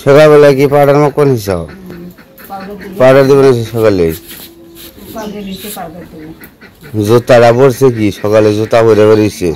সকালবেলা কি পাউডার মাখন হিসাব পাউডার দেবেন সকালে জুতাটা পড়ছে কি সকালে জুতা পরে বেরিয়েছে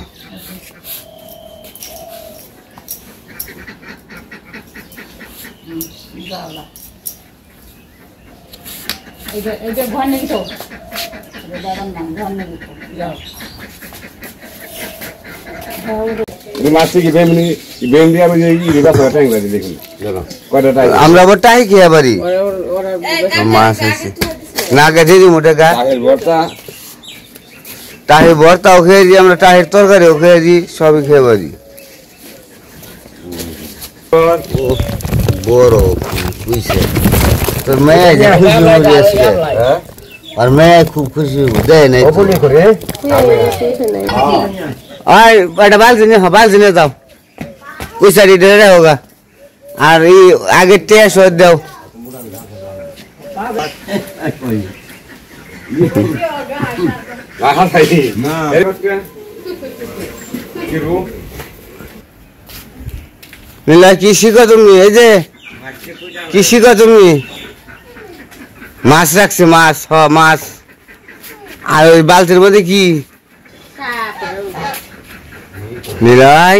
আমরা আবার টাই খেয়ে পারি মাছ আছে না গেছে মোটে গা টাহের ভর্তাও খেয়েছি আমরা টাহের তরকারিও খেয়েছি সবই খেয়ে পারি বড় বুঝছে তোর মেয়ে খুশি হয়ে আসছে আর মেয়ে খুব খুশি দেয় নাই আর এটা বালতি নিয়ে যাও কুচারি ধরে হোগা আর এই আগে টেস্ট হয়ে দাও নীলা কি শিখো তুমি এই যে কি শিখো তুমি মাছ রাখছে মাছ মাছ আর ওই বালতির মধ্যে কি নীলাই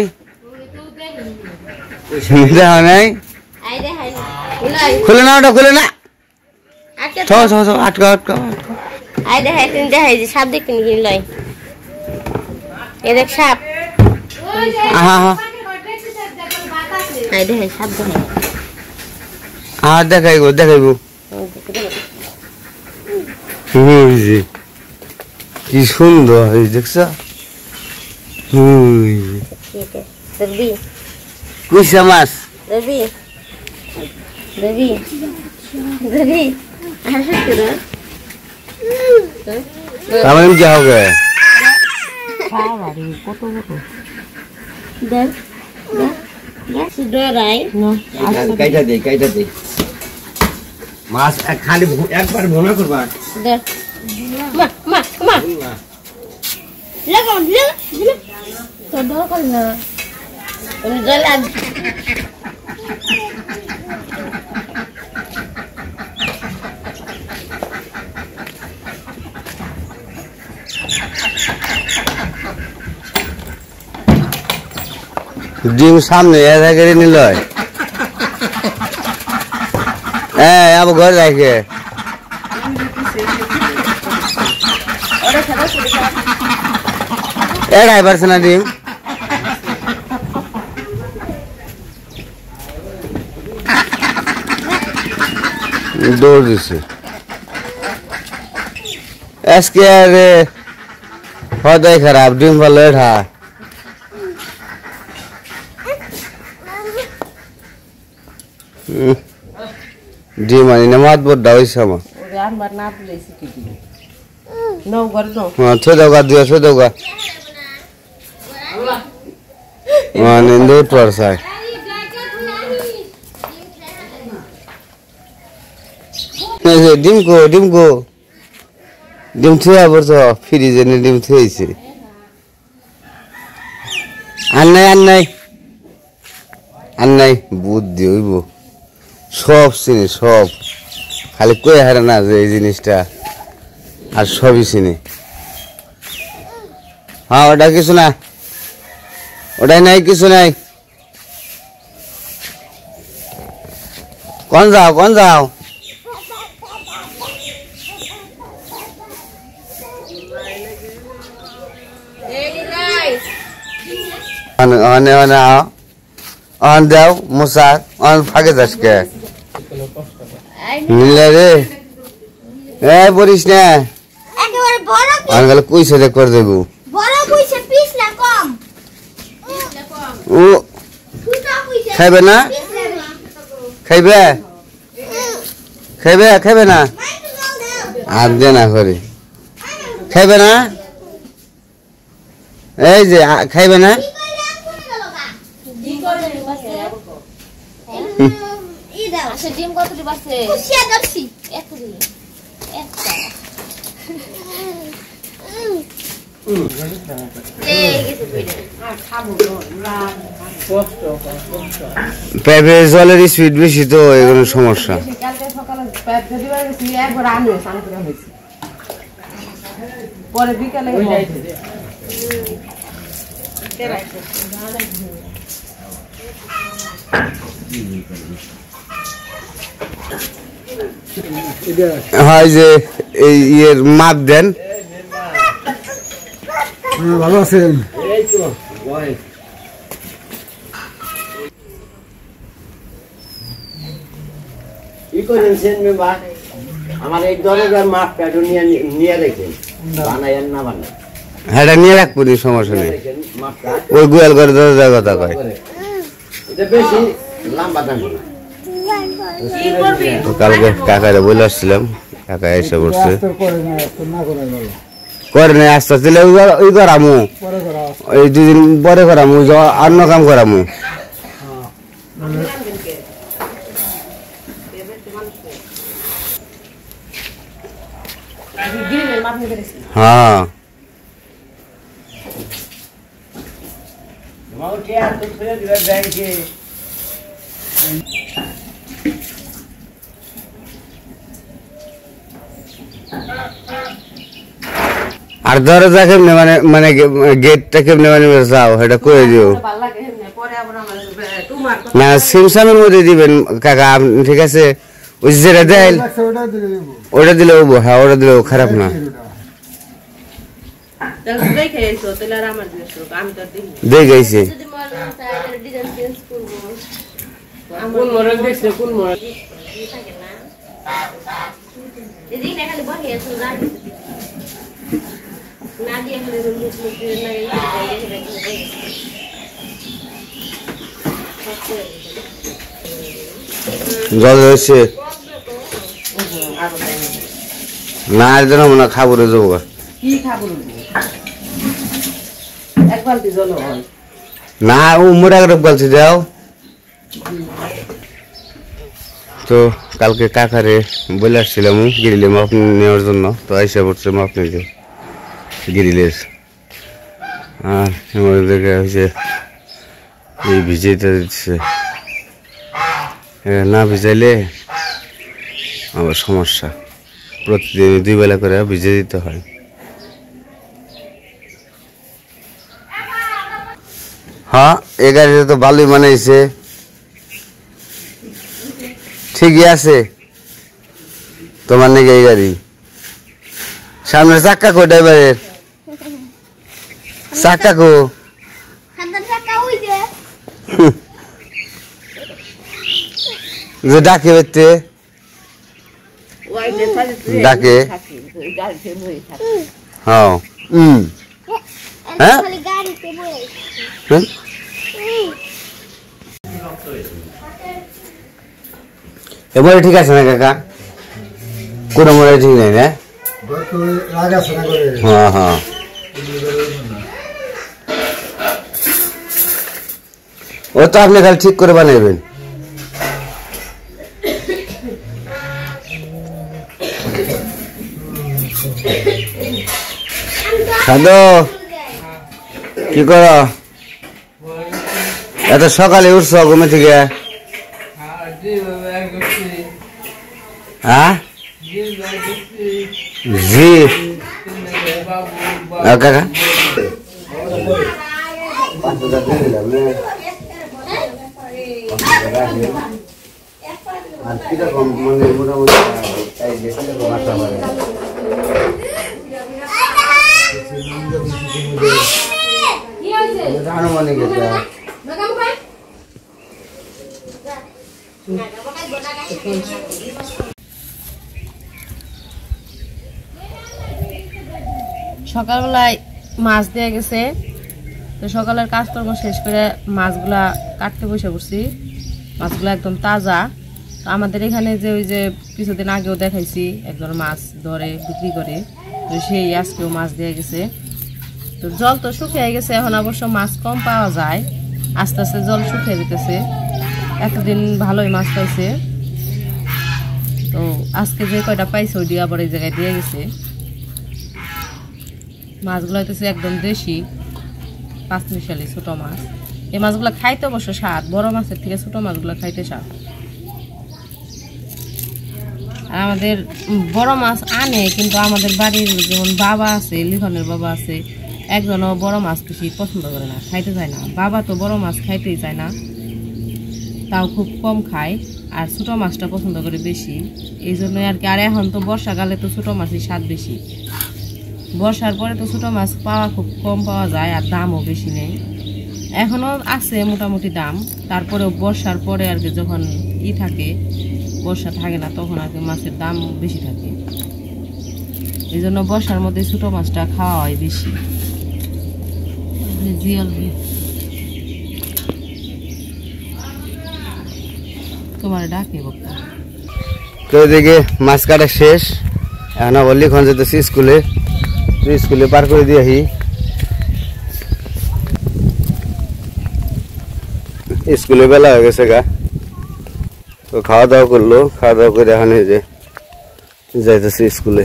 নাই খুলে না ওটা খুলে না আটকা আটকা সাপ দেখতে লয় এ দেখ সাপ আর দেখাইব দেখাইব কি সুন্দর দেখছ কুইসা মাছ আমার কি হবে মাছ খালি একবার ভোনা করবা ডিম সামনে করে নিল হ্যাঁ আবার ঘরে রাখে এড়াই পারছে না ডিম দৌড় দিছে আজকে আর হদাই খারাপ ডিম ভালো এড়া ডিম আনি না মাত বড় হয়েছে আমার থৈ দেওয়া দিয়ে থৈ দেওয়া মানে দৌড় পড়ছে ডিম কো ডিম থুয়া পড়ছ ফ্রিজে ডিম থুয়েছে আর নাই বুদ্ধি হইব সব চিনি সব খালি কই হারে না যে এই জিনিসটা আর সবই চিনি হ্যাঁ ওটা কিছু না ওটাই নাই কিছু নাই কোন যাও অন দাও মুসা অন ফাঁকে যাসকে নিলে রে এ বলিস না অন গেলে কুইছে দেখ করে দেবো ও খাইবে না খাইবে খাইবে খাইবে না আর দে না করে খাইবে না এই যে খাইবে না ডিম কতটি বাড়ছে পেঁপে জলের স্পিড বেশি তো এগুলো সমস্যা পরে বিকালে হয় যে এই ইয়ের মাপ দেন ভালো আছেন আমার এই দরজার মাপটা একটু নিয়ে রেখেন বানাইয়েন না বানাই হ্যাঁ নিয়ে রাখবো সমস্যা নেই মাপটা ওই গোয়াল করে দরজার কথা কয় এটা বেশি লম্বা দাম না তো কালকে কাকারে বলে আসছিলাম কাকা এসে বসছে করে নাই আস্তে আস্তে ওই করামু ওই দুদিন পরে করামু অন্য কাম করামু হ্যাঁ আর দরজা কেমনে মানে মানে গেটটা কেমনে মানে যাও সেটা করে দিও না সিমসামের মধ্যে দিবেন কাকা ঠিক আছে ওই যেটা দেয় ওটা দিলে হ্যাঁ ওটা দিলেও খারাপ না দেখেছি জল হয়েছে না আর যেন না খাবো রে যাবো কি খাবো এক বালতি জল হয় না ও মোটা করে বলছি যাও তো কালকে কাকারে বলে আসছিলাম গিরিলে মাপ নেওয়ার জন্য তো আইসা পড়ছে মাপ নিতে গিরিলের আর দেখে হয়েছে এই ভিজাইতে দিচ্ছে না ভিজাইলে আবার সমস্যা প্রতিদিন 2 বেলা করে ভিজে দিতে হয় হ্যাঁ এই গাড়িটা তো ভালোই বানাইছে ঠিকই আছে তোমার নাকি এই গাড়ি সামনের চাক্কা কো ড্রাইভারের চাক্কা কো যে ডাকে বেতে ডাকে হ্যাঁ হ্যাঁ এবারে ঠিক আছে না কাকা কোনো মনে ঠিক নাই না হ্যাঁ হ্যাঁ ও তো আপনি খালি ঠিক করে বানাইবেন সাধু কি করো এত সকালে উঠছ ঘুমে থেকে হ্যাঁ জি কাকা আর কিরকম মানে মোটামুটি আনুমানিক সকালবেলায় মাছ দিয়ে গেছে তো সকালের কাজকর্ম শেষ করে মাছগুলা কাটতে বসে পড়ছি মাছগুলো একদম তাজা। আমাদের এখানে যে ওই যে কিছুদিন আগেও দেখাইছি একজন মাছ ধরে বিক্রি করে, তো সেই আজকেও মাছ দিয়ে গেছে। তো জল তো শুকিয়ে গেছে, এখন অবশ্য মাছ কম পাওয়া যায়, আস্তে আস্তে জল শুকিয়ে যেতেছে। এতদিন ভালোই মাছ পাইছে, তো আজকে যে কয়টা পাইছে ওই দিয়ে আবার এই জায়গায় দিয়ে গেছে। মাছগুলো হইতেছে একদম দেশি পাঁচমিশালি ছোট মাছ। এই মাছগুলো খাইতে অবশ্য স্বাদ, বড় মাছের থেকে ছোট মাছগুলো খাইতে স্বাদ। আর আমাদের বড় মাছ আনে, কিন্তু আমাদের বাড়ির যেমন বাবা আছে, লিখনের বাবা আছে, একজনও বড় মাছ বেশি পছন্দ করে না, খাইতে চায় না। বাবা তো বড় মাছ খাইতেই চায় না, তাও খুব কম খায়, আর ছোটো মাছটা পছন্দ করে বেশি, এই জন্যই আর কি। আর এখন তো বর্ষাকালে তো ছোটো মাছের স্বাদ বেশি, বর্ষার পরে তো ছোটো মাছ পাওয়া খুব কম পাওয়া যায়, আর দামও বেশি নেই। এখনও আছে মোটামুটি দাম, তারপরেও বর্ষার পরে আর কি যখন থাকে, বর্ষা থাকে না, তখন আর কি মাছের দাম বেশি থাকে। এই জন্য বর্ষার মধ্যে ছোটো মাছটা খাওয়া হয় বেশি। তোমার ডাকে বক্তা তো এদিকে মাছ কাটা শেষ, এখন আবার লিখন যেতেছি স্কুলে, স্কুলে পার করে দিয়ে আসি। স্কুলে বেলা হয়ে গেছে গা, তো খাওয়া দাওয়া করলো, খাওয়া দাওয়া করে এখন এই যে যাইতেছি স্কুলে।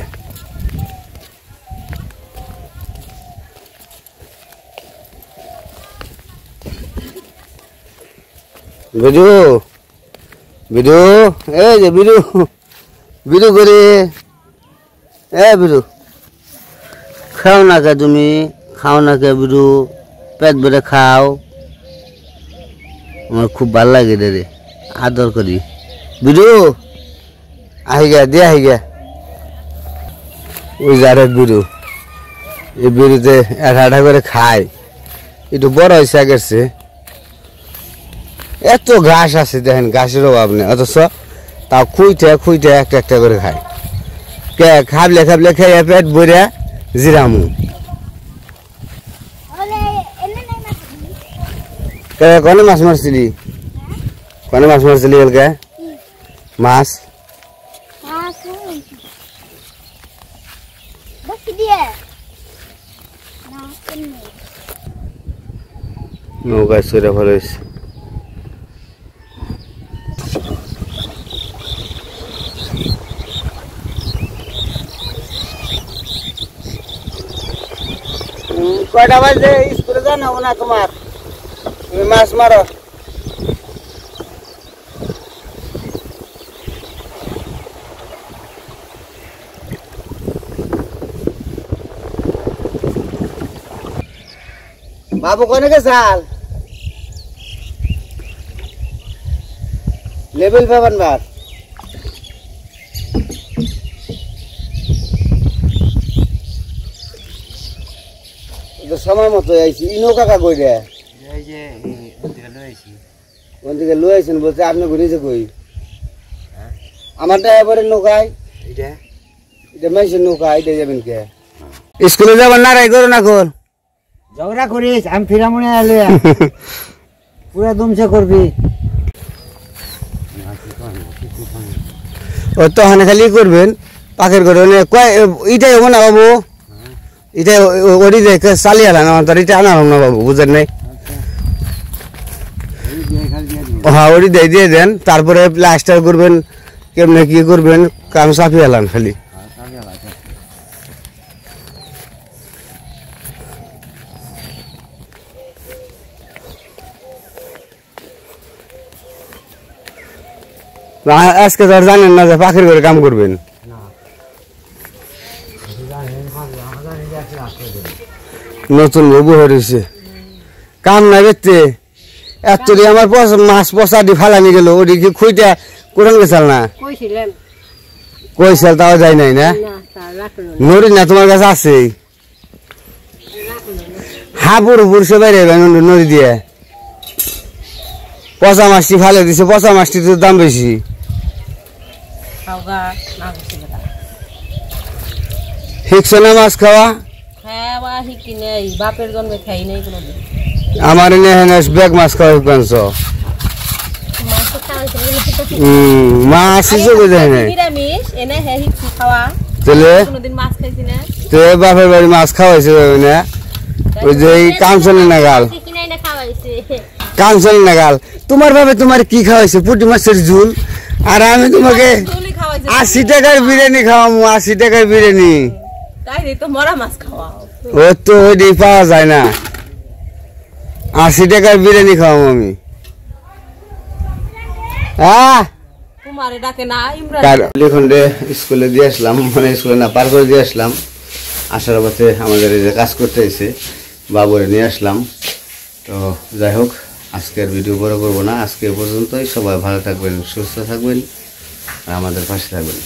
বিজু বিজু এই যে বিজু বিজু করে বিজু খাও না কে, তুমি খাও না কে বিজু, পেট ভরে খাও, আমার খুব ভাল লাগে রে, আদর করি। বিজু আহি গে, দিয়ে আহি গে, ওই যার বিরু, এই বিরুতে আধা করে খায়, একটু বড় হয়েছে আগেরছে। এত ঘাস আছে দেখেন, ঘাসের অভাব নেই, অথচ তাও খুঁইটে খুঁইটে একটা একটা করে খায়। কে খাবলে খাবলে খেয়ে পেট ভরে জিরামু। কনে মাছ মারছিলি, কনে মাছ মারছিলি কালকে? মাছ নৌকায় চড়ে ভালো হয়েছে। কয়টা বাজে স্কুলে জানাবো না তোমার, তুমি মাছ মারো। বাবু কোনে গেছাল লেবেল পাবেন বার, সময় মতো আইছি। ইনো কাকা কই রে, কোন দিকে লই আইছেন বলছে, আপনি ঘুরেছে কই? আমারটা এবারে নৌকায়, এটা মেশিন নৌকা, এটা যাবেন কে? স্কুলে যাবেন না, রাই করো না কর ঝগড়া করিস, আমি ফিরামনে আলে পুরা দুমছে করবি। ও তো হানে খালি করবেন পাখের করে, ইটাই হবো না বাবু, এটা ওরি দেখে চালিয়ে আলাম, আমার এটা আনা না বাবু, বুঝেন নাই? হ্যাঁ ওরি দিয়ে দেন, তারপরে প্লাস্টার করবেন, কেমনে কি করবেন, কাম চাপিয়ে আলাম খালি। আজকে তো আর জানেন না যে পাখির ঘরে কাম করবেন, নতুন বউ হয়েছে কাম না বেচতে। এত আমার মাছ পচা দি ফালানি গেল, ওটি কি খুঁইটা কোরআন গেছাল না, কইসাল তাও যায় নাই না, নড়ি না তোমার কাছে আছে? হাপুর উপর সে বাইরে নদী দিয়ে পচা মাছটি ফালে দিছে, পচা মাছটি তো দাম বেশি। শিখছো না মাছ খাওয়া? বাপের জন্মে খাই নাই কোনোদিন। আমার এনে ব্যাগ মাছ খাওয়া শিখবেন, মাছ চোখে যায় না নিরামিষ এনে হে হিচ্ছি খাওয়া তাহলে কোনোদিন মাছ খাইছি না তো বাপের বাড়ি মাছ খাওয়াইছে না ওই যে কাঞ্চনের নাগাল কাঞ্চনের নাগাল তোমার ভাবে তোমার কি খাওয়াইছে পুঁটি মাছের ঝুল আর আমি তোমাকে চুলি খাওয়াইছে 80 টাকার বিরিয়ানি খাওয়াবো 80 টাকার বিরিয়ানি তাই তো মরা মাছ খাওয়া ও তো ওইটাই পাওয়া যায় না 80 টাকার বিরিয়ানি খাওয়াবো আমি তোমারে ডাকে না ইমরান লিখন স্কুলে দিয়ে আসলাম মানে স্কুলে না পার করে দিয়ে আসলাম আসার পথে আমাদের এই যে কাজ করতে এসে বাবুরে নিয়ে আসলাম তো যাই হোক আজকের ভিডিও বড় করবো না আজকে পর্যন্তই সবাই ভালো থাকবেন সুস্থ থাকবেন আর আমাদের পাশে থাকবেন